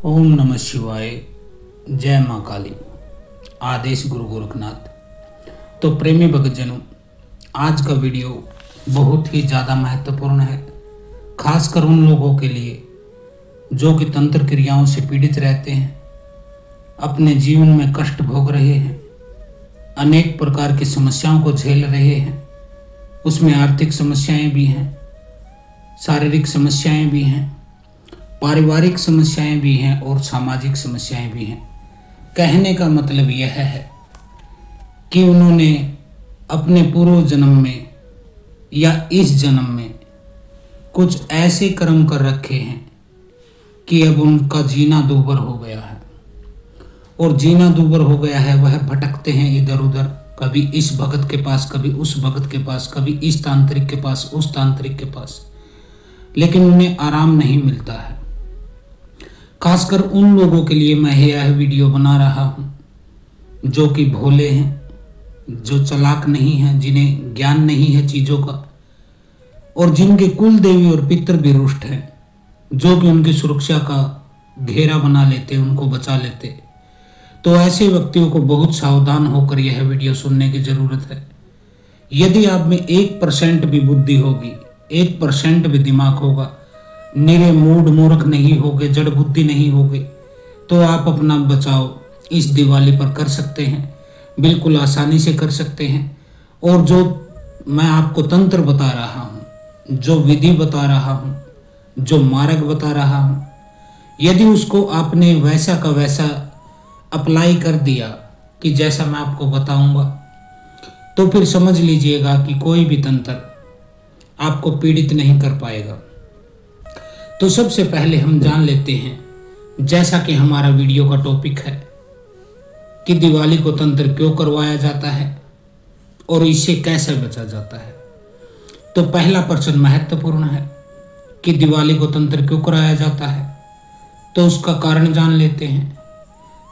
ओम नमः शिवाय। जय माँ काली। आदेश गुरु गोरखनाथ। तो प्रेमी भक्तजनों, आज का वीडियो बहुत ही ज़्यादा महत्वपूर्ण है, खासकर उन लोगों के लिए जो कि तंत्र क्रियाओं से पीड़ित रहते हैं, अपने जीवन में कष्ट भोग रहे हैं, अनेक प्रकार की समस्याओं को झेल रहे हैं। उसमें आर्थिक समस्याएं भी हैं, शारीरिक समस्याएं भी हैं, पारिवारिक समस्याएं भी हैं और सामाजिक समस्याएं भी हैं। कहने का मतलब यह है कि उन्होंने अपने पूर्व जन्म में या इस जन्म में कुछ ऐसे कर्म कर रखे हैं कि अब उनका जीना दूभर हो गया है। और जीना दूभर हो गया है, वह भटकते हैं इधर उधर, कभी इस भगत के पास, कभी उस भगत के पास, कभी इस तांत्रिक के पास, उस तांत्रिक के पास, लेकिन उन्हें आराम नहीं मिलता है। खासकर उन लोगों के लिए मैं यह वीडियो बना रहा हूं जो कि भोले हैं, जो चालाक नहीं हैं, जिन्हें ज्ञान नहीं है चीज़ों का, और जिनके कुल देवी और पितर भी रुष्ट हैं, जो कि उनकी सुरक्षा का घेरा बना लेते, उनको बचा लेते। तो ऐसे व्यक्तियों को बहुत सावधान होकर यह वीडियो सुनने की ज़रूरत है। यदि आप में 1% भी बुद्धि होगी, 1% भी दिमाग होगा, निरे मूड मूर्ख नहीं होगे, जड़ बुद्धि नहीं होगे, तो आप अपना बचाव इस दिवाली पर कर सकते हैं, बिल्कुल आसानी से कर सकते हैं। और जो मैं आपको तंत्र बता रहा हूँ, जो विधि बता रहा हूँ, जो मार्ग बता रहा हूँ, यदि उसको आपने वैसा का वैसा अप्लाई कर दिया कि जैसा मैं आपको बताऊंगा, तो फिर समझ लीजिएगा कि कोई भी तंत्र आपको पीड़ित नहीं कर पाएगा। तो सबसे पहले हम जान लेते हैं, जैसा कि हमारा वीडियो का टॉपिक है कि दिवाली को तंत्र क्यों करवाया जाता है और इससे कैसे बचा जाता है। तो पहला प्रश्न महत्वपूर्ण है कि दिवाली को तंत्र क्यों कराया जाता है, तो उसका कारण जान लेते हैं।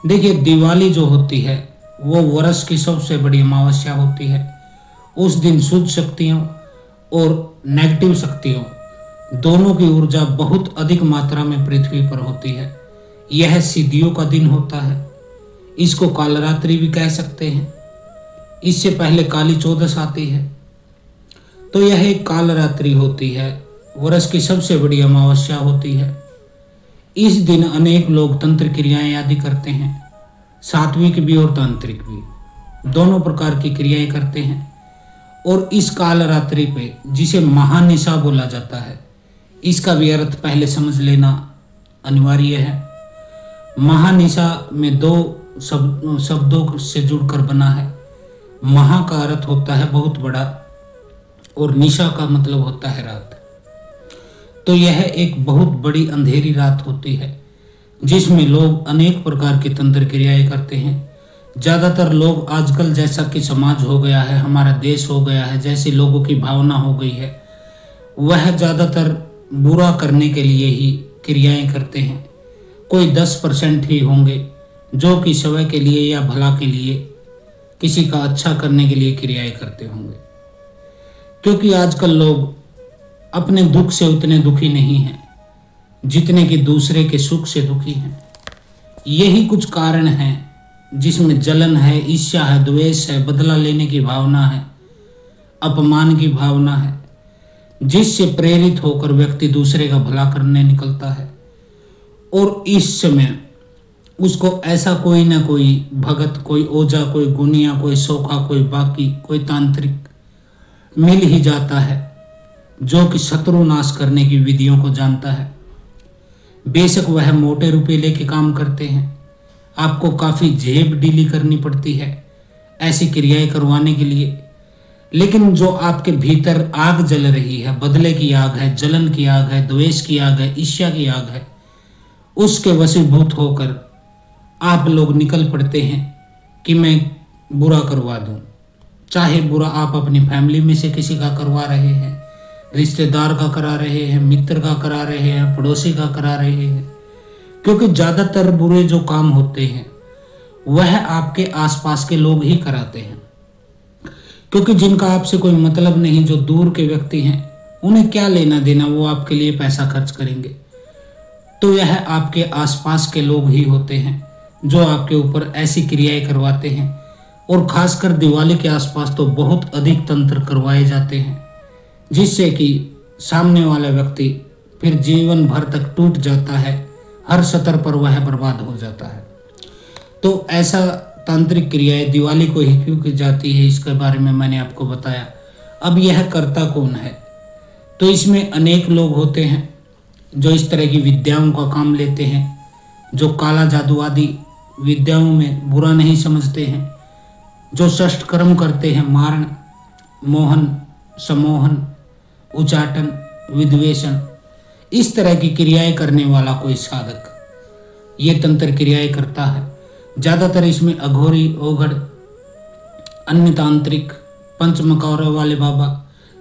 देखिए, दिवाली जो होती है वो वर्ष की सबसे बड़ी अमावस्या होती है। उस दिन शुद्ध शक्तियों और नेगेटिव शक्तियों दोनों की ऊर्जा बहुत अधिक मात्रा में पृथ्वी पर होती है। यह सिद्धियों का दिन होता है, इसको कालरात्रि भी कह सकते हैं। इससे पहले काली चौदस आती है, तो यह एक कालरात्रि होती है, वर्ष की सबसे बड़ी अमावस्या होती है। इस दिन अनेक लोग तंत्र क्रियाएं आदि करते हैं, सात्विक भी और तांत्रिक भी, दोनों प्रकार की क्रियाएं करते हैं। और इस कालरात्रि पे, जिसे महानिशा बोला जाता है, इसका भी अर्थ पहले समझ लेना अनिवार्य है। महानिशा में दो शब्दों से जुड़कर बना है। महा का अर्थ होता है बहुत बड़ा और निशा का मतलब होता है रात। तो यह एक बहुत बड़ी अंधेरी रात होती है जिसमें लोग अनेक प्रकार की तंत्र क्रियाएं करते हैं। ज़्यादातर लोग आजकल, जैसा कि समाज हो गया है, हमारा देश हो गया है, जैसी लोगों की भावना हो गई है, वह ज़्यादातर बुरा करने के लिए ही क्रियाएं करते हैं। कोई 10% ही होंगे जो कि सेवा के लिए या भला के लिए, किसी का अच्छा करने के लिए क्रियाएं करते होंगे। क्योंकि आजकल लोग अपने दुख से उतने दुखी नहीं हैं जितने कि दूसरे के सुख से दुखी हैं। यही कुछ कारण हैं जिसमें जलन है, ईर्ष्या है, द्वेष है, बदला लेने की भावना है, अपमान की भावना है, जिससे प्रेरित होकर व्यक्ति दूसरे का भला करने निकलता है। और इस समय उसको ऐसा कोई ना कोई भगत, कोई ओझा, कोई गुनिया, कोई सोखा, कोई बाकी, कोई तांत्रिक मिल ही जाता है जो कि शत्रु नाश करने की विधियों को जानता है। बेशक वह मोटे रुपए लेके काम करते हैं, आपको काफ़ी जेब डीली करनी पड़ती है ऐसी क्रियाएं करवाने के लिए, लेकिन जो आपके भीतर आग जल रही है, बदले की आग है, जलन की आग है, द्वेष की आग है, ईर्ष्या की आग है, उसके वशीभूत होकर आप लोग निकल पड़ते हैं कि मैं बुरा करवा दूं। चाहे बुरा आप अपनी फैमिली में से किसी का करवा रहे हैं, रिश्तेदार का करा रहे हैं, मित्र का करा रहे हैं, पड़ोसी का करा रहे हैं। क्योंकि ज़्यादातर बुरे जो काम होते हैं वह आपके आसपास के लोग ही कराते हैं। क्योंकि जिनका आपसे कोई मतलब नहीं, जो दूर के व्यक्ति हैं, उन्हें क्या लेना देना, वो आपके लिए पैसा खर्च करेंगे। तो यह आपके आसपास के लोग ही होते हैं जो आपके ऊपर ऐसी क्रियाएं करवाते हैं। और खासकर दिवाली के आसपास तो बहुत अधिक तंत्र करवाए जाते हैं, जिससे कि सामने वाला व्यक्ति फिर जीवन भर तक टूट जाता है, हर स्तर पर वह बर्बाद हो जाता है। तो ऐसा तांत्रिक क्रियाएं दिवाली को ही क्यों की जाती है, इसके बारे में मैंने आपको बताया। अब यह करता कौन है? तो इसमें अनेक लोग होते हैं जो इस तरह की विद्याओं का काम लेते हैं, जो काला जादू आदि विद्याओं में बुरा नहीं समझते हैं, जो षष्ठ कर्म करते हैं, मारण, मोहन, सम्मोहन, उचाटन, विद्वेषण, इस तरह की क्रियाएं करने वाला कोई साधक ये तंत्र क्रियाएं करता है। ज़्यादातर इसमें अघोरी, ओघड़, अन्य तांत्रिक, पंचमकौर वाले बाबा,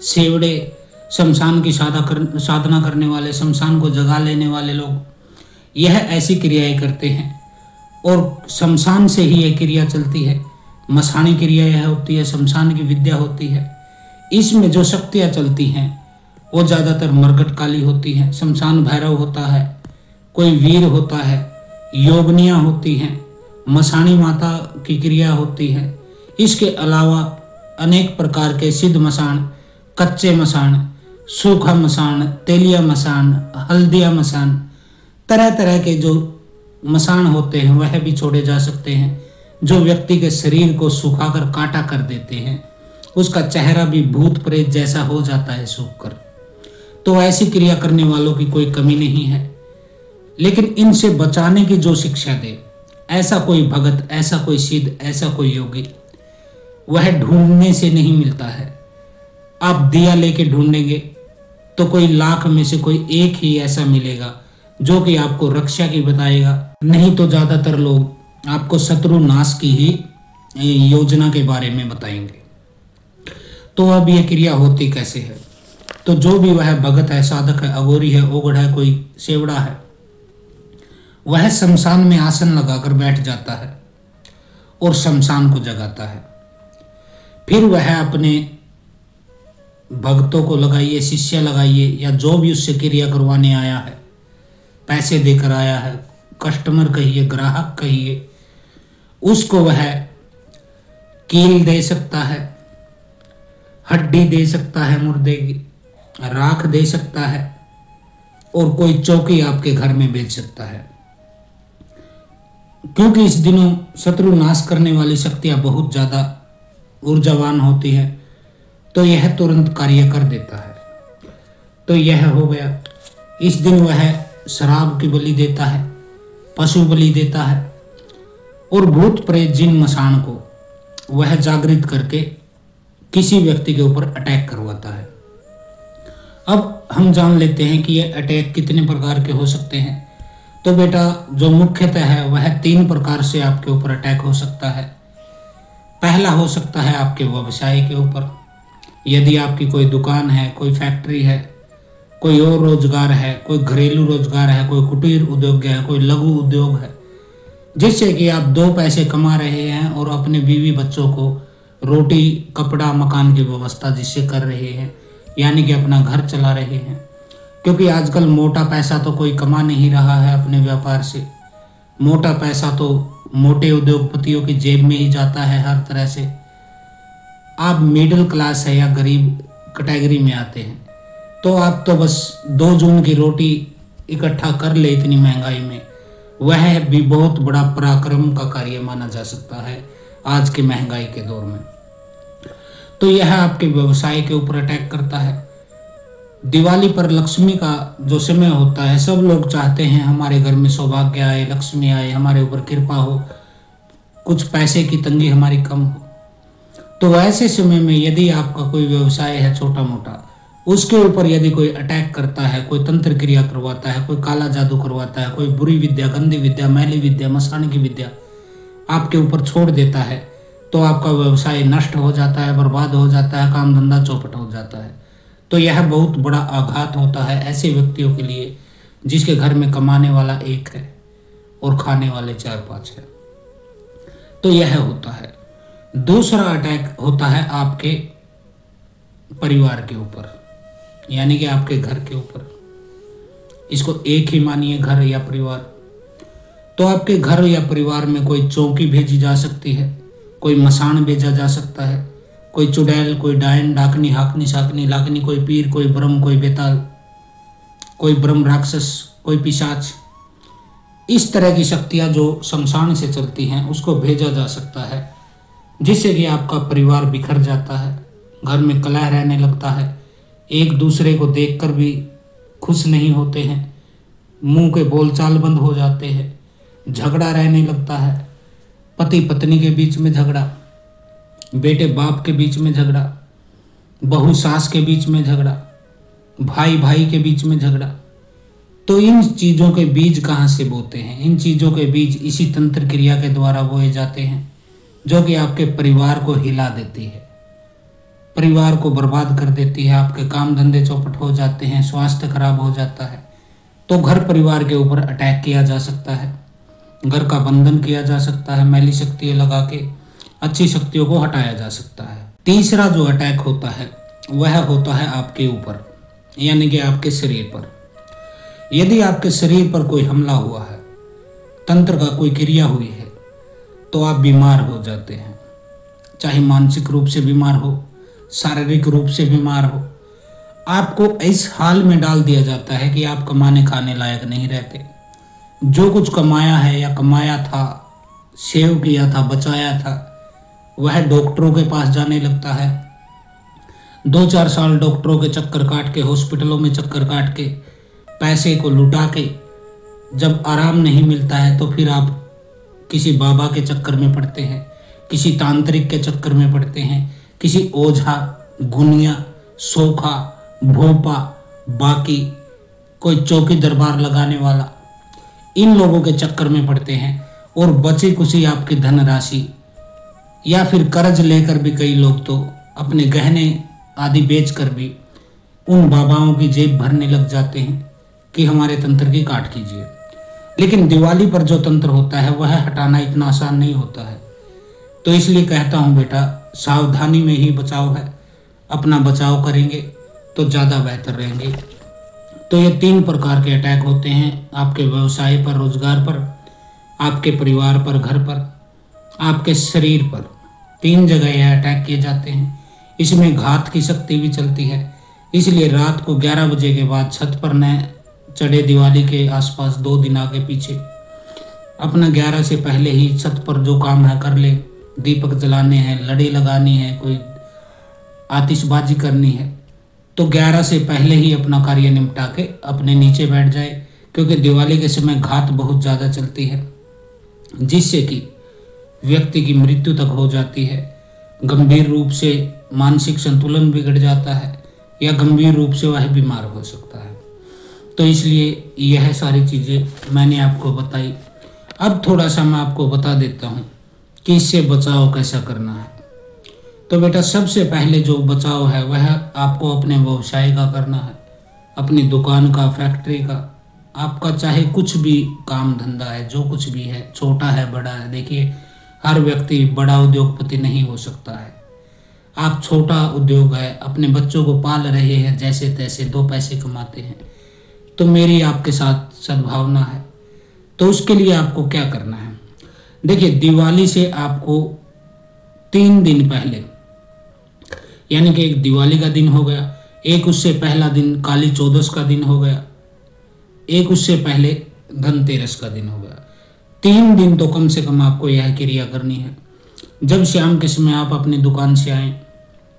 सेवड़े, शमशान की साधना करने वाले, शमशान को जगा लेने वाले लोग, यह ऐसी क्रियाएं करते हैं। और शमशान से ही यह क्रिया चलती है, मसाणी क्रिया यह होती है, शमशान की विद्या होती है। इसमें जो शक्तियाँ चलती हैं वो ज़्यादातर मरकट काली होती हैं, शमशान भैरव होता है, कोई वीर होता है, योगनियाँ होती हैं, मसाणी माता की क्रिया होती है। इसके अलावा अनेक प्रकार के सिद्ध मसान, कच्चे मसान, सूखा मसान, तेलिया मसान, हल्दिया मसान, तरह तरह के जो मसान होते हैं वह भी छोड़े जा सकते हैं, जो व्यक्ति के शरीर को सुखाकर काटा कर देते हैं, उसका चेहरा भी भूत प्रेत जैसा हो जाता है सूखकर। तो ऐसी क्रिया करने वालों की कोई कमी नहीं है, लेकिन इनसे बचाने की जो शिक्षा दे, ऐसा कोई भगत, ऐसा कोई सिद्ध, ऐसा कोई योगी वह ढूंढने से नहीं मिलता है। आप दिया लेके ढूंढेंगे तो कोई लाख में से कोई एक ही ऐसा मिलेगा जो कि आपको रक्षा की बताएगा, नहीं तो ज्यादातर लोग आपको शत्रु नाश की ही योजना के बारे में बताएंगे। तो अब यह क्रिया होती कैसे है? तो जो भी वह भगत है, साधक है, अघोरी है, ओगढ़ है, कोई सेवड़ा है, वह शमशान में आसन लगाकर बैठ जाता है और शमशान को जगाता है। फिर वह अपने भक्तों को लगाइए, शिष्य लगाइए, या जो भी उससे क्रिया करवाने आया है, पैसे देकर आया है, कस्टमर कहिए, ग्राहक कहिए, उसको वह कील दे सकता है, हड्डी दे सकता है मुर्दे की, राख दे सकता है, और कोई चौकी आपके घर में बेच सकता है। क्योंकि इस दिनों शत्रु नाश करने वाली शक्तियां बहुत ज़्यादा ऊर्जावान होती है, तो यह तुरंत कार्य कर देता है। तो यह हो गया। इस दिन वह शराब की बलि देता है, पशु बलि देता है, और भूत प्रेत जिन मसान को वह जागृत करके किसी व्यक्ति के ऊपर अटैक करवाता है। अब हम जान लेते हैं कि यह अटैक कितने प्रकार के हो सकते हैं। तो बेटा, जो मुख्यतः है वह 3 प्रकार से आपके ऊपर अटैक हो सकता है। पहला हो सकता है आपके व्यवसाय के ऊपर, यदि आपकी कोई दुकान है, कोई फैक्ट्री है, कोई और रोजगार है, कोई घरेलू रोजगार है, कोई कुटीर उद्योग है, कोई लघु उद्योग है, जिससे कि आप 2 पैसे कमा रहे हैं और अपने बीवी बच्चों को रोटी, कपड़ा, मकान की व्यवस्था जिससे कर रहे हैं, यानी कि अपना घर चला रहे हैं। क्योंकि आजकल मोटा पैसा तो कोई कमा नहीं रहा है अपने व्यापार से, मोटा पैसा तो मोटे उद्योगपतियों की जेब में ही जाता है हर तरह से। आप मिडिल क्लास है या गरीब कैटेगरी में आते हैं, तो आप तो बस 2 जून की रोटी इकट्ठा कर ले इतनी महंगाई में, वह भी बहुत बड़ा पराक्रम का कार्य माना जा सकता है आज के महंगाई के दौर में। तो यह आपके व्यवसाय के ऊपर अटैक करता है। दिवाली पर लक्ष्मी का जो समय होता है, सब लोग चाहते हैं हमारे घर में सौभाग्य आए, लक्ष्मी आए, हमारे ऊपर कृपा हो, कुछ पैसे की तंगी हमारी कम हो। तो ऐसे समय में यदि आपका कोई व्यवसाय है छोटा मोटा, उसके ऊपर यदि कोई अटैक करता है, कोई तंत्र क्रिया करवाता है, कोई काला जादू करवाता है, कोई बुरी विद्या, गंदी विद्या, मैली विद्या, मसाण की विद्या आपके ऊपर छोड़ देता है, तो आपका व्यवसाय नष्ट हो जाता है, बर्बाद हो जाता है, काम धंधा चौपट हो जाता है। तो यह बहुत बड़ा आघात होता है ऐसे व्यक्तियों के लिए जिसके घर में कमाने वाला 1 है और खाने वाले 4-5 है। तो यह होता है। दूसरा अटैक होता है आपके परिवार के ऊपर, यानी कि आपके घर के ऊपर। इसको एक ही मानिए, घर या परिवार। तो आपके घर या परिवार में कोई चौकी भेजी जा सकती है, कोई मसान भेजा जा सकता है, कोई चुड़ैल, कोई डायन, डाकनी, हाकनी, साकनी, लाकनी, कोई पीर, कोई ब्रह्म, कोई बेताल, कोई ब्रह्म राक्षस, कोई पिशाच। इस तरह की शक्तियां जो शमशान से चलती हैं उसको भेजा जा सकता है, जिससे कि आपका परिवार बिखर जाता है, घर में कलह रहने लगता है, एक दूसरे को देखकर भी खुश नहीं होते हैं, मुंह के बोलचाल बंद हो जाते हैं, झगड़ा रहने लगता है, पति पत्नी के बीच में झगड़ा, बेटे बाप के बीच में झगड़ा, बहू सास के बीच में झगड़ा, भाई भाई के बीच में झगड़ा। तो इन चीज़ों के बीज कहाँ से बोते हैं? इन चीज़ों के बीज इसी तंत्र क्रिया के द्वारा बोए जाते हैं, जो कि आपके परिवार को हिला देती है, परिवार को बर्बाद कर देती है, आपके काम धंधे चौपट हो जाते हैं, स्वास्थ्य खराब हो जाता है। तो घर परिवार के ऊपर अटैक किया जा सकता है, घर का बंधन किया जा सकता है, मैली शक्तियाँ लगा के अच्छी शक्तियों को हटाया जा सकता है। तीसरा जो अटैक होता है वह होता है आपके ऊपर, यानी कि आपके शरीर पर। यदि आपके शरीर पर कोई हमला हुआ है, तंत्र का कोई क्रिया हुई है, तो आप बीमार हो जाते हैं, चाहे मानसिक रूप से बीमार हो, शारीरिक रूप से बीमार हो। आपको इस हाल में डाल दिया जाता है कि आप कमाने खाने लायक नहीं रहते। जो कुछ कमाया है या कमाया था, सेव किया था, बचाया था, वह डॉक्टरों के पास जाने लगता है। 2-4 साल डॉक्टरों के चक्कर काट के, हॉस्पिटलों में चक्कर काट के, पैसे को लुटा के जब आराम नहीं मिलता है तो फिर आप किसी बाबा के चक्कर में पड़ते हैं, किसी तांत्रिक के चक्कर में पड़ते हैं, किसी ओझा, गुनिया, सोखा, भोपा, बाकी कोई चौकी दरबार लगाने वाला, इन लोगों के चक्कर में पड़ते हैं। और बची कुछ आपकी धनराशि या फिर कर्ज लेकर भी कई लोग तो अपने गहने आदि बेचकर भी उन बाबाओं की जेब भरने लग जाते हैं कि हमारे तंत्र की काट कीजिए। लेकिन दिवाली पर जो तंत्र होता है वह हटाना इतना आसान नहीं होता है। तो इसलिए कहता हूँ बेटा, सावधानी में ही बचाव है, अपना बचाव करेंगे तो ज़्यादा बेहतर रहेंगे। तो ये 3 प्रकार के अटैक होते हैं, आपके व्यवसाय पर, रोजगार पर, आपके परिवार पर, घर पर, आपके शरीर पर। 3 जगह यह अटैक किए जाते हैं। इसमें घात की शक्ति भी चलती है, इसलिए रात को 11 बजे के बाद छत पर न चढ़े। दिवाली के आसपास 2 दिन आगे पीछे अपना 11 से पहले ही छत पर जो काम है कर ले। दीपक जलाने हैं, लड़ी लगानी है, कोई आतिशबाजी करनी है, तो 11 से पहले ही अपना कार्य निपटा के अपने नीचे बैठ जाए, क्योंकि दिवाली के समय घात बहुत ज़्यादा चलती है, जिससे कि व्यक्ति की मृत्यु तक हो जाती है। गंभीर रूप से मानसिक संतुलन बिगड़ जाता है या गंभीर रूप से वह बीमार हो सकता है। तो इसलिए यह सारी चीज़ें मैंने आपको बताई। अब थोड़ा सा मैं आपको बता देता हूँ कि इससे बचाव कैसा करना है। तो बेटा, सबसे पहले जो बचाव है वह आपको अपने व्यवसाय का करना है, अपनी दुकान का, फैक्ट्री का, आपका चाहे कुछ भी काम धंधा है, जो कुछ भी है, छोटा है बड़ा है। देखिए, हर व्यक्ति बड़ा उद्योगपति नहीं हो सकता है। आप छोटा उद्योग है, अपने बच्चों को पाल रहे हैं, जैसे तैसे 2 पैसे कमाते हैं, तो मेरी आपके साथ सद्भावना है। तो उसके लिए आपको क्या करना है? देखिए, दिवाली से आपको 3 दिन पहले, यानी कि एक दिवाली का दिन हो गया, एक उससे पहला दिन काली चौदस का दिन हो गया, एक उससे पहले धनतेरस का दिन हो गया। 3 दिन तो कम से कम आपको यह क्रिया करनी है। जब शाम के समय आप अपनी दुकान से आएं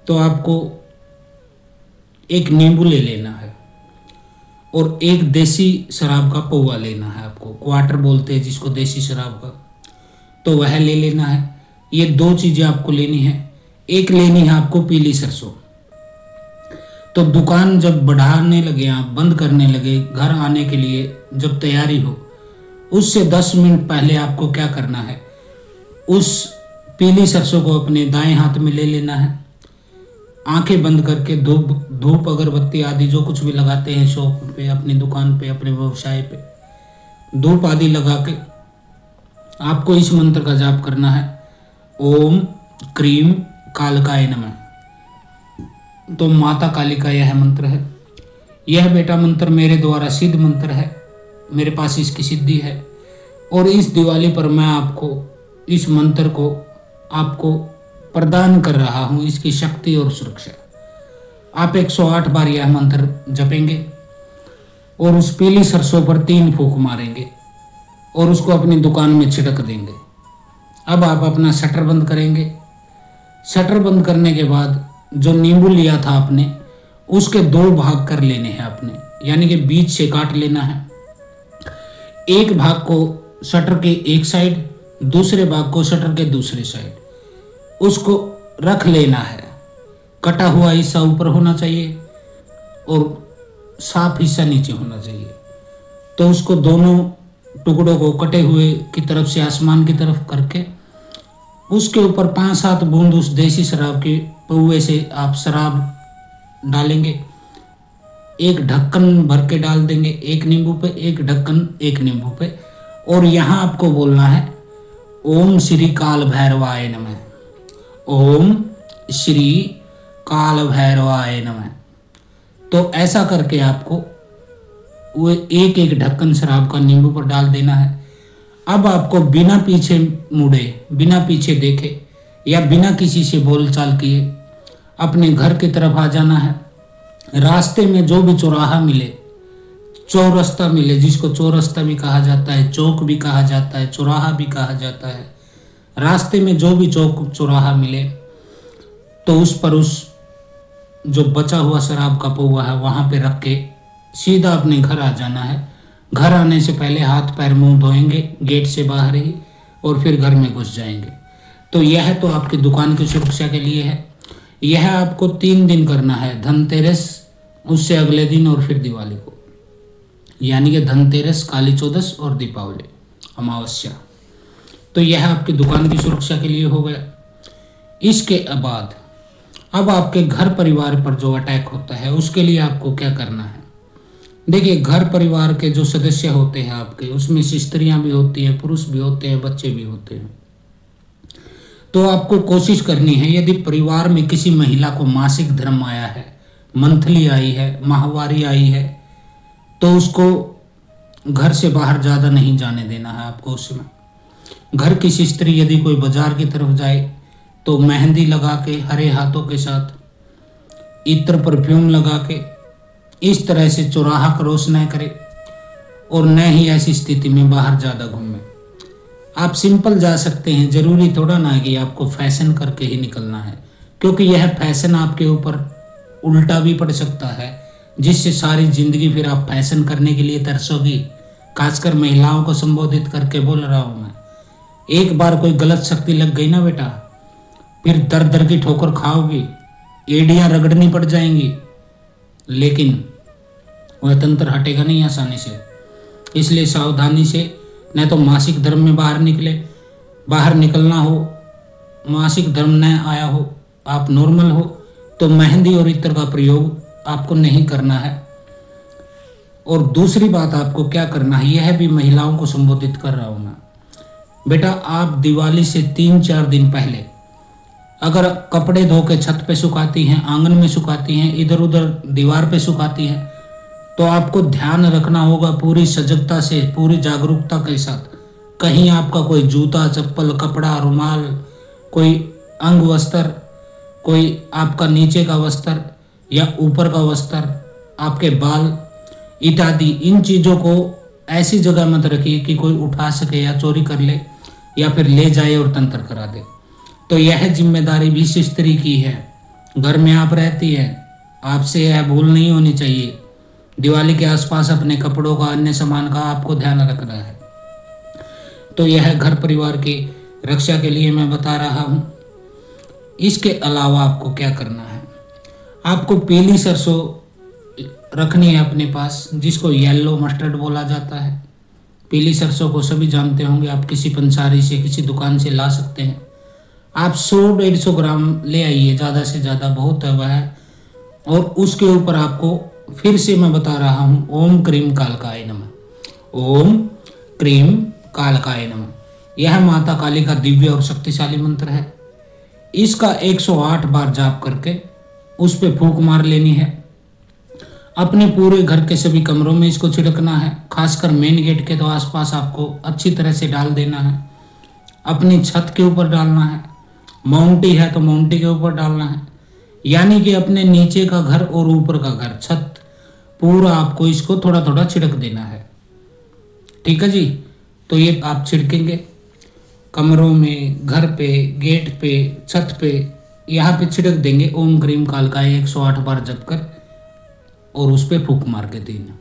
तो आपको एक नींबू ले लेना है और एक देसी शराब का पौवा लेना है। आपको क्वार्टर बोलते हैं जिसको, देसी शराब का, तो वह ले लेना है। ये 2 चीज़ें आपको लेनी है। एक लेनी है आपको पीली सरसों। तो दुकान जब बढ़ाने लगे, आप बंद करने लगे, घर आने के लिए जब तैयारी हो, उससे 10 मिनट पहले आपको क्या करना है, उस पीली सरसों को अपने दाएं हाथ में ले लेना है। आंखें बंद करके धूप अगरबत्ती आदि जो कुछ भी लगाते हैं शॉप पे, अपनी दुकान पे, अपने व्यवसाय पे, धूप आदि लगा के आपको इस मंत्र का जाप करना है, ओम क्रीम कालकाय नमः। तो माता काली का यह मंत्र है। यह बेटा मंत्र मेरे द्वारा सिद्ध मंत्र है, मेरे पास इसकी सिद्धि है और इस दिवाली पर मैं आपको इस मंत्र को आपको प्रदान कर रहा हूँ, इसकी शक्ति और सुरक्षा। आप 108 बार यह मंत्र जपेंगे और उस पीली सरसों पर 3 फूंक मारेंगे और उसको अपनी दुकान में छिड़क देंगे। अब आप अपना शटर बंद करेंगे। शटर बंद करने के बाद जो नींबू लिया था आपने, उसके 2 भाग कर लेने हैं आपने, यानी कि बीच से काट लेना है। एक भाग को शटर के एक साइड, दूसरे भाग को शटर के दूसरे साइड, उसको रख लेना है। कटा हुआ हिस्सा ऊपर होना चाहिए और साफ हिस्सा नीचे होना चाहिए। तो उसको दोनों टुकड़ों को कटे हुए की तरफ से आसमान की तरफ करके उसके ऊपर 5-7 बूंद उस देसी शराब के पौवे से आप शराब डालेंगे। एक ढक्कन भर के डाल देंगे, एक नींबू पे, एक ढक्कन एक नींबू पे। और यहाँ आपको बोलना है ओम श्री काल भैरवाय नमः, ओम श्री काल भैरवाय नमः। तो ऐसा करके आपको वो एक एक ढक्कन शराब का नींबू पर डाल देना है। अब आपको बिना पीछे मुड़े, बिना पीछे देखे या बिना किसी से बोलचाल किए अपने घर की तरफ आ जाना है। रास्ते में जो भी चौराहा मिले, चौरस्ता मिले, जिसको चौरस्ता भी कहा जाता है, चौक भी कहा जाता है, चौराहा भी कहा जाता है, रास्ते में जो भी चौक चौराहा मिले तो उस पर उस जो बचा हुआ शराब का पौवा है वहाँ पे रख के सीधा अपने घर आ जाना है। घर आने से पहले हाथ पैर मुंह धोएंगे गेट से बाहर ही और फिर घर में घुस जाएंगे। तो यह तो आपकी दुकान की सुरक्षा के लिए है। यह आपको 3 दिन करना है, धनतेरस, उससे अगले दिन और फिर दिवाली को, यानी कि धनतेरस, काली चौदस और दीपावली अमावस्या। तो यह आपकी दुकान की सुरक्षा के लिए हो गया। इसके बाद अब आपके घर परिवार पर जो अटैक होता है उसके लिए आपको क्या करना है। देखिए, घर परिवार के जो सदस्य होते हैं आपके, उसमें स्त्रियां भी होती हैं, पुरुष भी होते हैं, बच्चे भी होते हैं। तो आपको कोशिश करनी है, यदि परिवार में किसी महिला को मासिक धर्म आया है, मंथली आई है, माहवारी आई है, तो उसको घर से बाहर ज़्यादा नहीं जाने देना है आपको उस समय। घर की स्त्री यदि कोई बाजार की तरफ जाए तो मेहंदी लगा के, हरे हाथों के साथ इत्र परफ्यूम लगा के इस तरह से चौराहा क्रॉस न करे और न ही ऐसी स्थिति में बाहर ज़्यादा घूमे। आप सिंपल जा सकते हैं, जरूरी थोड़ा ना कि आपको फैशन करके ही निकलना है, क्योंकि यह फैशन आपके ऊपर उल्टा भी पड़ सकता है, जिससे सारी जिंदगी फिर आप फैशन करने के लिए तरसोगी। खासकर महिलाओं को संबोधित करके बोल रहा हूँ मैं। एक बार कोई गलत शक्ति लग गई ना बेटा, फिर दर दर की ठोकर खाओगी, एड़ियाँ रगड़नी पड़ जाएंगी, लेकिन वह तंत्र हटेगा नहीं आसानी से। इसलिए सावधानी से, न तो मासिक धर्म में बाहर निकले, बाहर निकलना हो, मासिक धर्म न आया हो, आप नॉर्मल हो, तो मेहंदी और इत्र का प्रयोग आपको नहीं करना है। और दूसरी बात आपको क्या करना है, यह भी महिलाओं को संबोधित कर रहा हूँ मैं। बेटा, आप दिवाली से 3-4 दिन पहले अगर कपड़े धो के छत पे सुखाती हैं, आंगन में सुखाती हैं, इधर उधर दीवार पे सुखाती हैं, तो आपको ध्यान रखना होगा पूरी सजगता से, पूरी जागरूकता के साथ, कहीं आपका कोई जूता, चप्पल, कपड़ा, रुमाल, कोई अंग वस्त्र, कोई आपका नीचे का वस्त्र या ऊपर का वस्त्र, आपके बाल इत्यादि, इन चीज़ों को ऐसी जगह मत रखिए कि कोई उठा सके या चोरी कर ले या फिर ले जाए और तंत्र करा दे। तो यह जिम्मेदारी भी स्त्री की है। घर में आप रहती है, आपसे यह भूल नहीं होनी चाहिए। दिवाली के आसपास अपने कपड़ों का, अन्य सामान का आपको ध्यान रखना है। तो यह घर परिवार की रक्षा के लिए मैं बता रहा हूँ। इसके अलावा आपको क्या करना है, आपको पीली सरसों रखनी है अपने पास, जिसको येलो मस्टर्ड बोला जाता है। पीली सरसों को सभी जानते होंगे, आप किसी पंसारी से, किसी दुकान से ला सकते हैं। आप 100-150 ग्राम ले आइए, ज़्यादा से ज़्यादा बहुत है वह। और उसके ऊपर आपको फिर से मैं बता रहा हूँ, ओम क्रीम कालकाय नमः, ओम क्रीम कालकाय नमः। यह माता काली का दिव्य और शक्तिशाली मंत्र है। इसका 108 बार जाप करके उस पर फूंक मार लेनी है। अपने पूरे घर के सभी कमरों में इसको छिड़कना है। खासकर मेन गेट के तो आसपास आपको अच्छी तरह से डाल देना है। अपनी छत के ऊपर डालना है, माउंटी है तो माउंटी के ऊपर डालना है, यानी कि अपने नीचे का घर और ऊपर का घर, छत पूरा आपको इसको थोड़ा थोड़ा छिड़क देना है। ठीक है जी। तो ये आप छिड़केंगे कमरों में, घर पे, गेट पे, छत पे, यहाँ पे छिड़क देंगे। ओम क्रीम कालकाय 108 बार जप कर और उस पे फूंक मार के देना।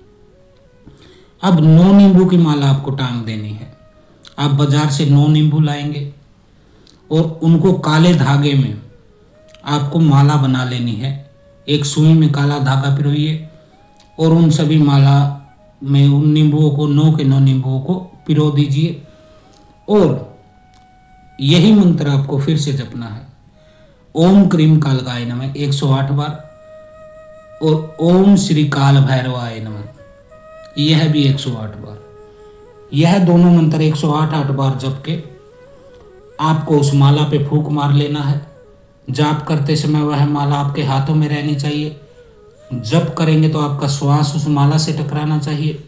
अब 9 नींबू की माला आपको टांग देनी है। आप बाजार से 9 नींबू लाएंगे और उनको काले धागे में आपको माला बना लेनी है। एक सुई में काला धागा पिरोइए और उन सभी माला में उन नींबुओं को, 9 के 9 नींबुओं को पिरो दीजिए और यही मंत्र आपको फिर से जपना है। ओम क्रीम कालकाय नमः 108 बार और ओम श्री काल भैरवाय नमः, यह भी 108 बार। यह दोनों मंत्र 108 बार जप के आपको उस माला पे फूंक मार लेना है। जाप करते समय वह माला आपके हाथों में रहनी चाहिए। जप करेंगे तो आपका श्वास उस माला से टकराना चाहिए।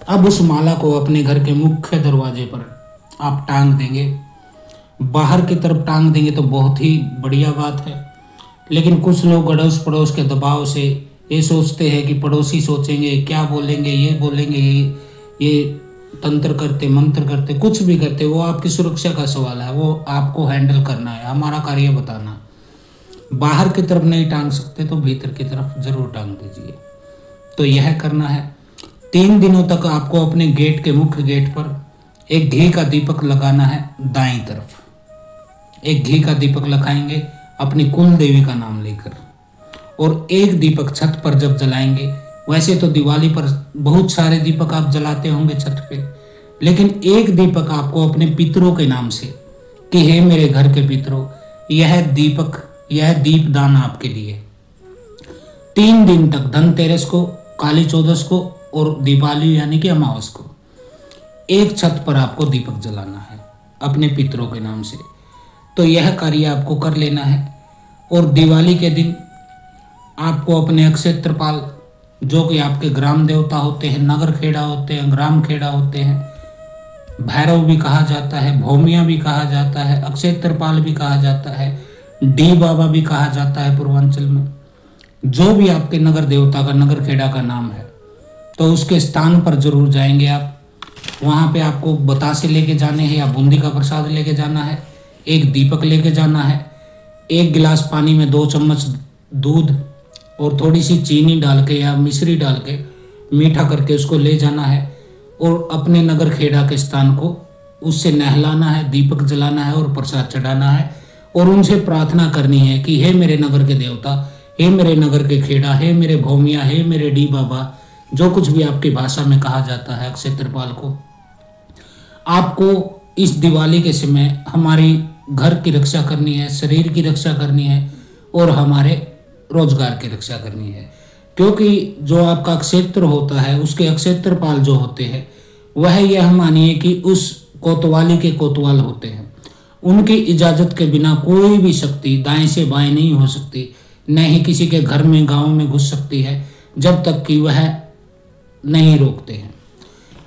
अब उस माला को अपने घर के मुख्य दरवाजे पर आप टांग देंगे। बाहर की तरफ टांग देंगे तो बहुत ही बढ़िया बात है, लेकिन कुछ लोग अड़ोस पड़ोस के दबाव से ये सोचते हैं कि पड़ोसी सोचेंगे, क्या बोलेंगे, ये बोलेंगे, ये तंत्र करते, मंत्र करते, कुछ भी करते, वो आपकी सुरक्षा का सवाल है, वो आपको हैंडल करना है। हमारा कार्य बताना। बाहर की तरफ नहीं टांग सकते तो भीतर की तरफ जरूर टांग दीजिए। तो यह करना है। 3 दिनों तक आपको अपने गेट के, मुख्य गेट पर एक घी का दीपक लगाना है। दाईं तरफ एक घी का दीपक लगाएंगे अपनी कुल देवी का नाम लेकर, और एक दीपक छत पर जब जलाएंगे, वैसे तो दिवाली पर बहुत सारे दीपक आप जलाते होंगे छत पे, लेकिन एक दीपक आपको अपने पितरों के नाम से, कि हे मेरे घर के पितरों, यह दीपक, यह दीपदान आपके लिए। 3 दिन तक, धनतेरस को, काली चौदस को और दिवाली यानी कि अमावस को, एक छत पर आपको दीपक जलाना है अपने पितरों के नाम से। तो यह कार्य आपको कर लेना है। और दिवाली के दिन आपको अपने अक्षय त्रिपाल, जो कि आपके ग्राम देवता होते हैं, नगर खेड़ा होते हैं, ग्राम खेड़ा होते हैं, भैरव भी कहा जाता है, भौमिया भी कहा जाता है, अक्षय त्रिपाल भी कहा जाता है, डी बाबा भी कहा जाता है पूर्वांचल में, जो भी आपके नगर देवता का, नगर खेड़ा का नाम है, तो उसके स्थान पर जरूर जाएंगे आप। वहाँ पे आपको बतासे लेके जाने हैं या बूंदी का प्रसाद लेके जाना है, एक दीपक लेके जाना है, 1 गिलास पानी में 2 चम्मच दूध और थोड़ी सी चीनी डाल के या मिश्री डाल के मीठा करके उसको ले जाना है और अपने नगर खेड़ा के स्थान को उससे नहलाना है, दीपक जलाना है और प्रसाद चढ़ाना है और उनसे प्रार्थना करनी है कि हे मेरे नगर के देवता, हे मेरे नगर के खेड़ा, हे मेरे भौमिया, हे मेरे डी बाबा, जो कुछ भी आपकी भाषा में कहा जाता है अक्षय त्रिपाल को, आपको इस दिवाली के समय हमारी घर की रक्षा करनी है, शरीर की रक्षा करनी है और हमारे रोजगार की रक्षा करनी है। क्योंकि जो आपका क्षेत्र होता है, उसके अक्षय त्रिपाल जो होते हैं, वह यह मानिए कि उस कोतवाली के कोतवाल होते हैं। उनकी इजाज़त के बिना कोई भी शक्ति दाएं से बाएं नहीं हो सकती, न ही किसी के घर में, गांव में घुस सकती है, जब तक कि वह नहीं रोकते हैं।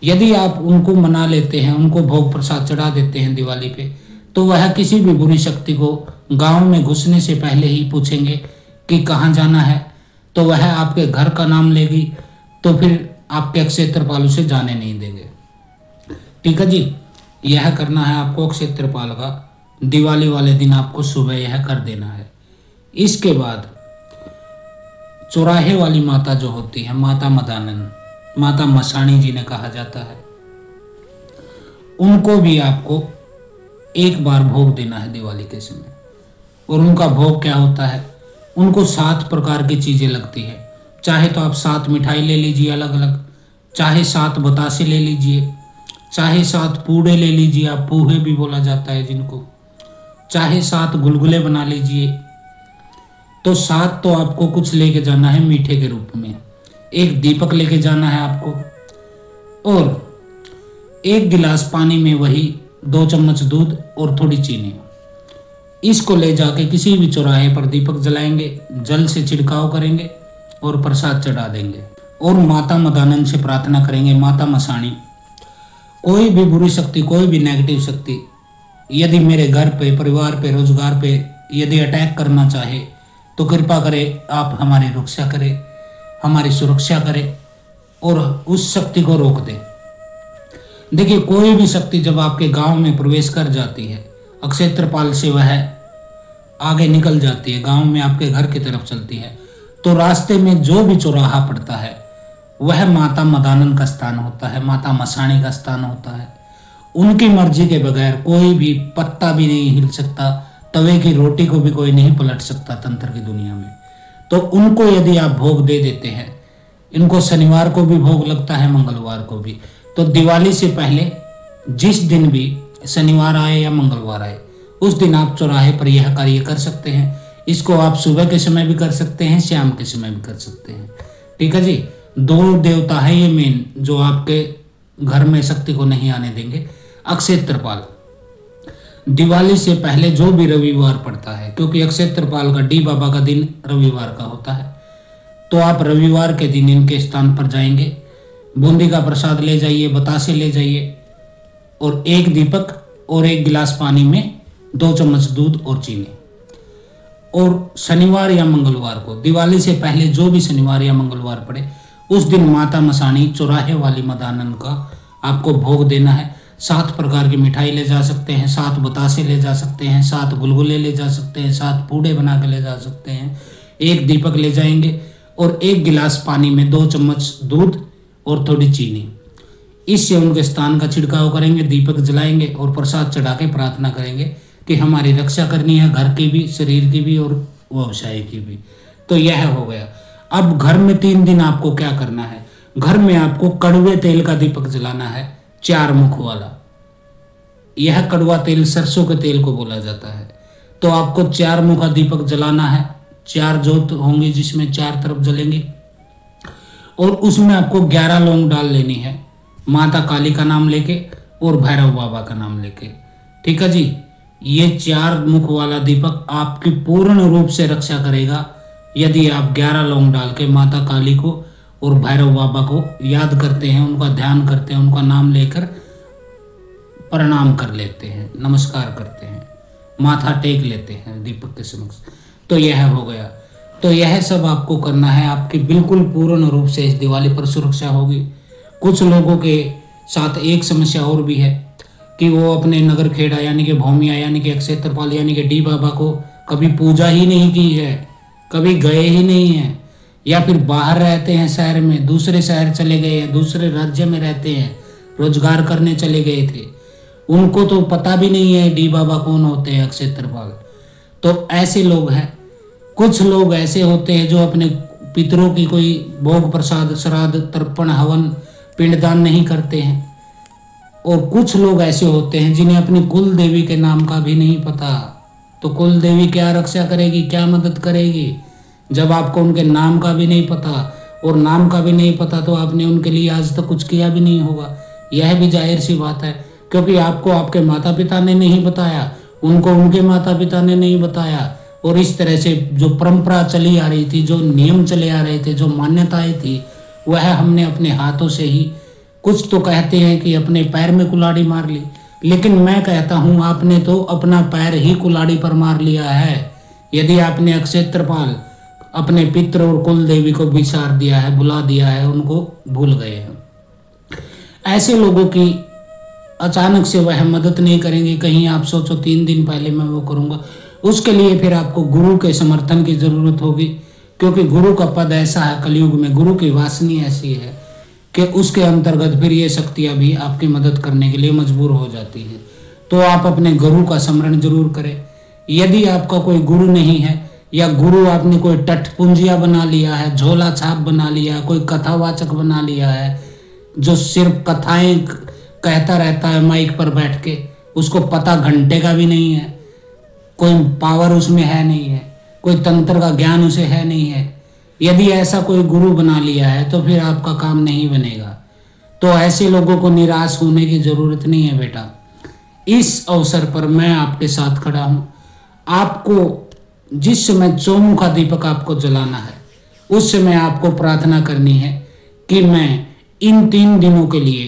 यदि आप उनको मना लेते हैं, उनको भोग प्रसाद चढ़ा देते हैं दिवाली पे, तो वह किसी भी बुरी शक्ति को गांव में घुसने से पहले ही पूछेंगे कि कहाँ जाना है, तो वह आपके घर का नाम लेगी, तो फिर आपके अक्षय त्रिपाल उसे जाने नहीं देंगे। ठीक है जी। यह करना है आपको अक्षय त्रिपाल का। दिवाली वाले दिन आपको सुबह यह कर देना है। इसके बाद चौराहे वाली माता जो होती है, माता मदानन, माता मसाणी जी ने कहा जाता है, उनको भी आपको एक बार भोग देना है दिवाली के समय। और उनका भोग क्या होता है, उनको 7 प्रकार की चीजें लगती है। चाहे तो आप 7 मिठाई ले लीजिए अलग अलग, चाहे 7 बतासे ले लीजिए, चाहे 7 पूड़े ले लीजिए, आप पूहे भी बोला जाता है जिनको, चाहे 7 गुलगुले बना लीजिए। तो 7 तो आपको कुछ लेके जाना है मीठे के रूप में। एक दीपक लेके जाना है आपको और 1 गिलास पानी में वही 2 चम्मच दूध और थोड़ी चीनी। इसको ले जाके किसी भी चौराहे पर दीपक जलाएंगे, जल से छिड़काव करेंगे और प्रसाद चढ़ा देंगे और माता मदानंद से प्रार्थना करेंगे, माता मसाणी कोई भी बुरी शक्ति, कोई भी नेगेटिव शक्ति यदि मेरे घर पे, परिवार पे, रोजगार पे यदि अटैक करना चाहे तो कृपा करे आप हमारी रक्षा करें, हमारी सुरक्षा करें और उस शक्ति को रोक दें। देखिए, कोई भी शक्ति जब आपके गांव में प्रवेश कर जाती है, अक्षय तृपाल से वह आगे निकल जाती है, गांव में आपके घर की तरफ चलती है, तो रास्ते में जो भी चौराहा पड़ता है वह माता मदानंद का स्थान होता है, माता मसाणी का स्थान होता है। उनकी मर्जी के बगैर कोई भी पत्ता भी नहीं हिल सकता, तवे की रोटी को भी कोई नहीं पलट सकता तंत्र की दुनिया में। तो उनको यदि आप भोग दे देते हैं, इनको शनिवार को भी भोग लगता है, मंगलवार को भी, तो दिवाली से पहले जिस दिन भी शनिवार आए या मंगलवार आए उस दिन आप चौराहे पर यह कार्य कर सकते हैं। इसको आप सुबह के समय भी कर सकते हैं, शाम के समय भी कर सकते हैं। ठीक है जी। 2 देवता है ये मेन जो आपके घर में शक्ति को नहीं आने देंगे। अक्षय तृपाल दिवाली से पहले जो भी रविवार पड़ता है, क्योंकि अक्षय तृपाल का डी बाबा का दिन रविवार का होता है, तो आप रविवार के दिन इनके स्थान पर जाएंगे, बूंदी का प्रसाद ले जाइए, बतासे ले जाइए और 1 दीपक और 1 गिलास पानी में 2 चम्मच दूध और चीनी। और शनिवार या मंगलवार को, दिवाली से पहले जो भी शनिवार या मंगलवार पड़े उस दिन माता मसाणी चौराहे वाली मदानंद का आपको भोग देना है। 7 प्रकार की मिठाई ले जा सकते हैं, 7 बतासे ले जा सकते हैं, 7 गुलगुले ले जा सकते हैं, 7 पूड़े बना के ले जा सकते हैं, 1 दीपक ले जाएंगे और 1 गिलास पानी में 2 चम्मच दूध और थोड़ी चीनी। इससे उनके स्थान का छिड़काव करेंगे, दीपक जलाएंगे और प्रसाद चढ़ा के प्रार्थना करेंगे कि हमारी रक्षा करनी है, घर की भी, शरीर की भी और व्यवसाय की भी। तो यह हो गया। अब घर में 3 दिन आपको क्या करना है, घर में आपको कड़वे तेल का दीपक जलाना है, 4 मुख वाला। यह कड़वा तेल सरसों के तेल को बोला जाता है। तो आपको 4 मुख का दीपक जलाना है, 4 जोत होंगी जिसमें 4 तरफ जलेंगे और उसमें आपको 11 लौंग डाल लेनी है, माता काली का नाम लेके और भैरव बाबा का नाम लेके। ठीक है जी। ये 4 मुख वाला दीपक आपकी पूर्ण रूप से रक्षा करेगा यदि आप 11 लौंग डाल के माता काली को और भैरव बाबा को याद करते हैं, उनका ध्यान करते हैं, उनका नाम लेकर प्रणाम कर लेते हैं, नमस्कार करते हैं, माथा टेक लेते हैं दीपक के समक्ष। तो यह हो गया। तो यह सब आपको करना है, आपकी बिल्कुल पूर्ण रूप से इस दिवाली पर सुरक्षा होगी। कुछ लोगों के साथ एक समस्या और भी है कि वो अपने नगर खेड़ा यानी कि भौमिया यानी कि अक्षय तृपाल यानी कि डी बाबा को कभी पूजा ही नहीं की है, कभी गए ही नहीं हैं, या फिर बाहर रहते हैं शहर में, दूसरे शहर चले गए हैं, दूसरे राज्य में रहते हैं, रोजगार करने चले गए थे, उनको तो पता भी नहीं है डी बाबा कौन होते हैं, अक्षय तृपाल। तो ऐसे लोग हैं। कुछ लोग ऐसे होते हैं जो अपने पितरों की कोई भोग प्रसाद, श्राद्ध, तर्पण, हवन, पिंडदान नहीं करते हैं। और कुछ लोग ऐसे होते हैं जिन्हें अपनी कुल देवी के नाम का भी नहीं पता। तो कुल देवी क्या रक्षा करेगी, क्या मदद करेगी जब आपको उनके नाम का भी नहीं पता, और नाम का भी नहीं पता तो आपने उनके लिए आज तक कुछ किया भी नहीं होगा। यह भी जाहिर सी बात है, क्योंकि आपको आपके माता पिता ने नहीं बताया, उनको उनके माता पिता ने नहीं बताया, और इस तरह से जो परंपरा चली आ रही थी, जो नियम चले आ रहे थे, जो मान्यताएं थी, वह हमने अपने हाथों से ही, कुछ तो कहते हैं कि अपने पैर में कुल्हाड़ी मार ली, लेकिन मैं कहता हूं आपने तो अपना पैर ही कुल्हाड़ी पर मार लिया है यदि आपने अक्षय तृपाल, अपने पितृ और कुल देवी को विसार दिया है, भुला दिया है, उनको भूल गए हैं। ऐसे लोगों की अचानक से वह मदद नहीं करेंगे। कहीं आप सोचो 3 दिन पहले मैं वो करूंगा, उसके लिए फिर आपको गुरु के समर्थन की जरूरत होगी, क्योंकि गुरु का पद ऐसा है कलयुग में, गुरु की वासनी ऐसी है कि उसके अंतर्गत फिर ये शक्तियां भी आपकी मदद करने के लिए मजबूर हो जाती हैं। तो आप अपने गुरु का स्मरण जरूर करें। यदि आपका कोई गुरु नहीं है, या गुरु आपने कोई टठपुंजिया बना लिया है, झोला छाप बना लिया है, कोई कथावाचक बना लिया है जो सिर्फ कथाएं कहता रहता है माइक पर बैठ के, उसको पता घंटे का भी नहीं है, कोई पावर उसमें है नहीं है, कोई तंत्र का ज्ञान उसे है नहीं है, यदि ऐसा कोई गुरु बना लिया है तो फिर आपका काम नहीं बनेगा। तो ऐसे लोगों को निराश होने की जरूरत नहीं है बेटा। इस अवसर पर मैं आपके साथ खड़ा हूं। आपको जिस समय चौमुखा दीपक आपको जलाना है उस समय आपको प्रार्थना करनी है कि मैं इन 3 दिनों के लिए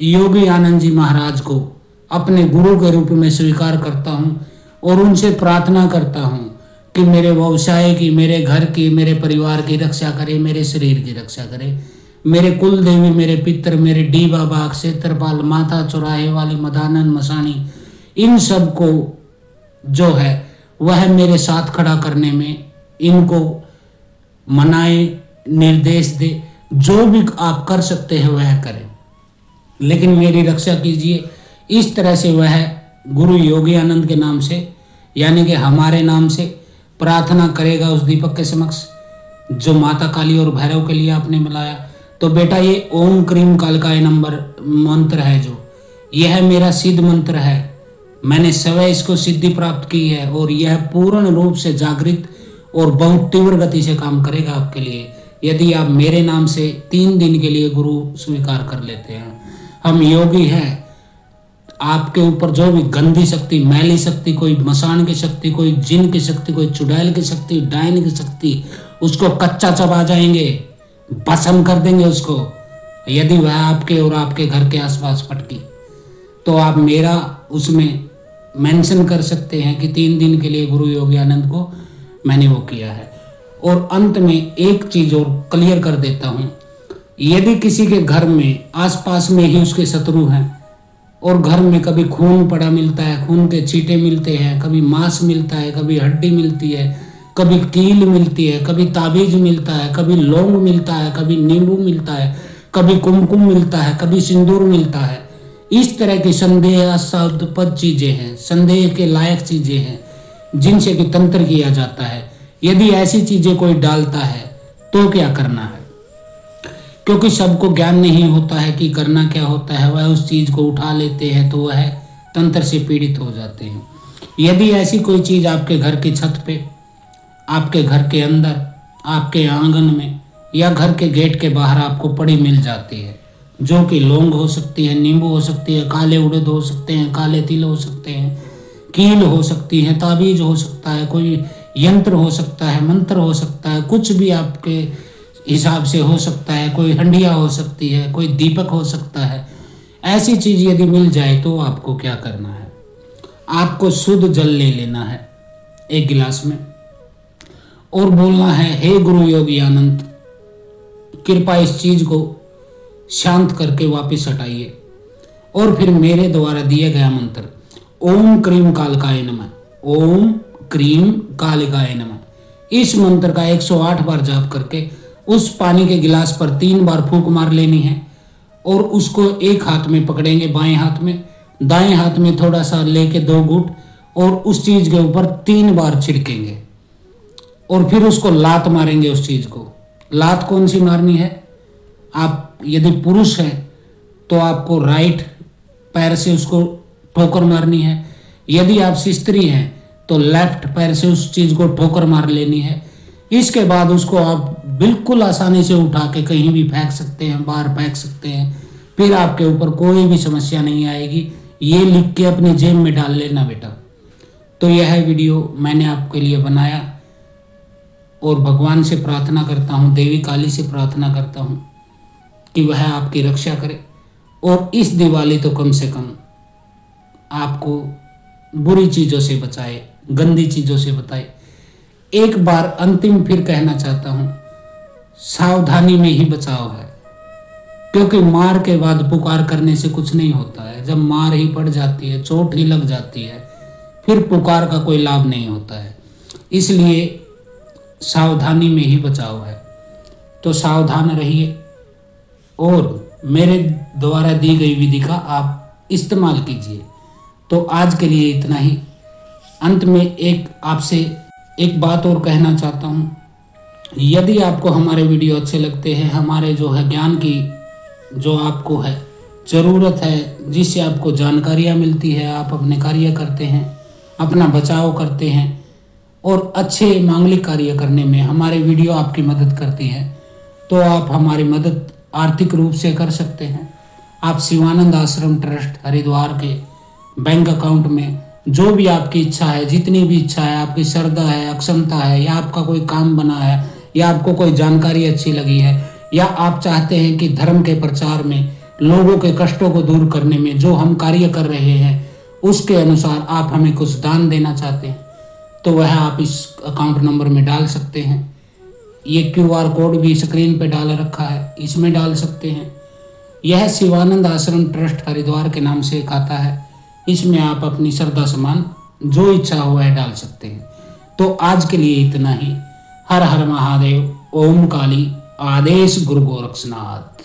योगी आनंद जी महाराज को अपने गुरु के रूप में स्वीकार करता हूँ और उनसे प्रार्थना करता हूँ कि मेरे व्यवसाय की, मेरे घर की, मेरे परिवार की रक्षा करे, मेरे शरीर की रक्षा करे, मेरे कुल देवी, मेरे पितर, मेरे डी बाबा, क्षेत्रपाल, माता चौराहे वाली, मदानन मसानी, इन सब को जो है वह मेरे साथ खड़ा करने में इनको मनाए, निर्देश दे। जो भी आप कर सकते हैं वह करें, लेकिन मेरी रक्षा कीजिए। इस तरह से वह गुरु योगी आनंद के नाम से, यानी कि हमारे नाम से प्रार्थना करेगा उस दीपक के समक्ष जो माता काली और भैरव के लिए आपने मिलाया। तो बेटा ये ओम क्रीम कालकाय नंबर मंत्र है, जो यह मेरा सिद्ध मंत्र है। मैंने स्वयं इसको सिद्धि प्राप्त की है और यह पूर्ण रूप से जागृत और बहुत तीव्र गति से काम करेगा आपके लिए, यदि आप मेरे नाम से 3 दिन के लिए गुरु स्वीकार कर लेते हैं। हम योगी हैं। आपके ऊपर जो भी गंदी शक्ति, मैली शक्ति, कोई मसान की शक्ति, कोई जिन की शक्ति, कोई चुड़ैल की शक्ति, डायन की शक्ति, उसको कच्चा चबा जाएंगे, भस्म कर देंगे उसको, यदि वह आपके और आपके घर के आसपास फटकी। तो आप मेरा उसमें मेंशन कर सकते हैं कि 3 दिन के लिए गुरु योगी आनंद को मैंने वो किया है। और अंत में एक चीज और क्लियर कर देता हूं, यदि किसी के घर में आसपास में ही उसके शत्रु हैं और घर में कभी खून पड़ा मिलता है, खून के छींटे मिलते हैं, कभी मांस मिलता है, कभी हड्डी मिलती है, कभी कील मिलती है, कभी ताबीज मिलता है, कभी लौंग मिलता है, कभी नींबू मिलता है, कभी कुमकुम मिलता है, कभी सिंदूर मिलता है, इस तरह की संदेहास्पद चीजें हैं, संदेह के लायक चीजें हैं जिनसे कि तंत्र किया जाता है। यदि ऐसी चीजें कोई डालता है तो क्या करना है, क्योंकि सबको ज्ञान नहीं होता है कि करना क्या होता है, वह उस चीज को उठा लेते हैं तो वह तंत्र से पीड़ित हो जाते हैं। यदि ऐसी कोई चीज आपके घर की छत पे, आपके घर के अंदर, आपके आंगन में या घर के गेट के बाहर आपको पड़ी मिल जाती है, जो कि लौंग हो सकती है, नींबू हो सकती है, काले उड़द हो सकते हैं, काले तिल हो सकते हैं, कील हो सकती है, ताबीज हो सकता है, कोई यंत्र हो सकता है, मंत्र हो सकता है, कुछ भी आपके हिसाब से हो सकता है, कोई हंडिया हो सकती है, कोई दीपक हो सकता है। ऐसी चीज यदि मिल जाए तो आपको क्या करना है, आपको शुद्ध जल ले लेना है 1 गिलास में और बोलना है, हे गुरु योगी आनंद, कृपया इस चीज को शांत करके वापस हटाइए। और फिर मेरे द्वारा दिया गया मंत्र ओम क्रीम कालकाय नमः, ओम क्रीम कालिकाय नमः, इस मंत्र का 108 बार जाप करके उस पानी के गिलास पर 3 बार फूंक मार लेनी है और उसको एक हाथ में पकड़ेंगे, बाएं हाथ में, दाएं हाथ में थोड़ा सा लेके 2 घूंट और उस चीज के ऊपर 3 बार छिड़केंगे और फिर उसको लात मारेंगे। उस चीज को लात कौन सी मारनी है, आप यदि पुरुष हैं तो आपको राइट पैर से उसको ठोकर मारनी है, यदि आप स्त्री हैं तो लेफ्ट पैर से उस चीज को ठोकर मार लेनी है। इसके बाद उसको आप बिल्कुल आसानी से उठा के कहीं भी फेंक सकते हैं, बाहर फेंक सकते हैं, फिर आपके ऊपर कोई भी समस्या नहीं आएगी। ये लिख के अपनी जेब में डाल लेना बेटा। तो यह वीडियो मैंने आपके लिए बनाया और भगवान से प्रार्थना करता हूँ, देवी काली से प्रार्थना करता हूँ कि वह आपकी रक्षा करे और इस दिवाली तो कम से कम आपको बुरी चीज़ों से बचाए, गंदी चीज़ों से बचाए। एक बार अंतिम फिर कहना चाहता हूँ, सावधानी में ही बचाव है, क्योंकि मार के बाद पुकार करने से कुछ नहीं होता है। जब मार ही पड़ जाती है, चोट ही लग जाती है, फिर पुकार का कोई लाभ नहीं होता है। इसलिए सावधानी में ही बचाव है। तो सावधान रहिए और मेरे द्वारा दी गई विधि का आप इस्तेमाल कीजिए। तो आज के लिए इतना ही। अंत में आपसे एक बात और कहना चाहता हूँ, यदि आपको हमारे वीडियो अच्छे लगते हैं, हमारे जो है ज्ञान की जो आपको है ज़रूरत है, जिससे आपको जानकारियाँ मिलती है, आप अपने कार्य करते हैं, अपना बचाव करते हैं और अच्छे मांगलिक कार्य करने में हमारे वीडियो आपकी मदद करती है, तो आप हमारी मदद आर्थिक रूप से कर सकते हैं। आप शिवानंद आश्रम ट्रस्ट हरिद्वार के बैंक अकाउंट में जो भी आपकी इच्छा है, जितनी भी इच्छा है, आपकी श्रद्धा है, अक्षमता है, या आपका कोई काम बना है, या आपको कोई जानकारी अच्छी लगी है, या आप चाहते हैं कि धर्म के प्रचार में, लोगों के कष्टों को दूर करने में जो हम कार्य कर रहे हैं उसके अनुसार आप हमें कुछ दान देना चाहते हैं, तो वह आप इस अकाउंट नंबर में डाल सकते हैं। ये QR कोड भी स्क्रीन पे डाल रखा है, इसमें डाल सकते हैं। यह शिवानंद आश्रम ट्रस्ट हरिद्वार के नाम से एक आता है, इसमें आप अपनी श्रद्धा समान जो इच्छा हो वह डाल सकते हैं। तो आज के लिए इतना ही। हर हर महादेव। ओम काली। आदेश गुरु गोरक्षनाथ।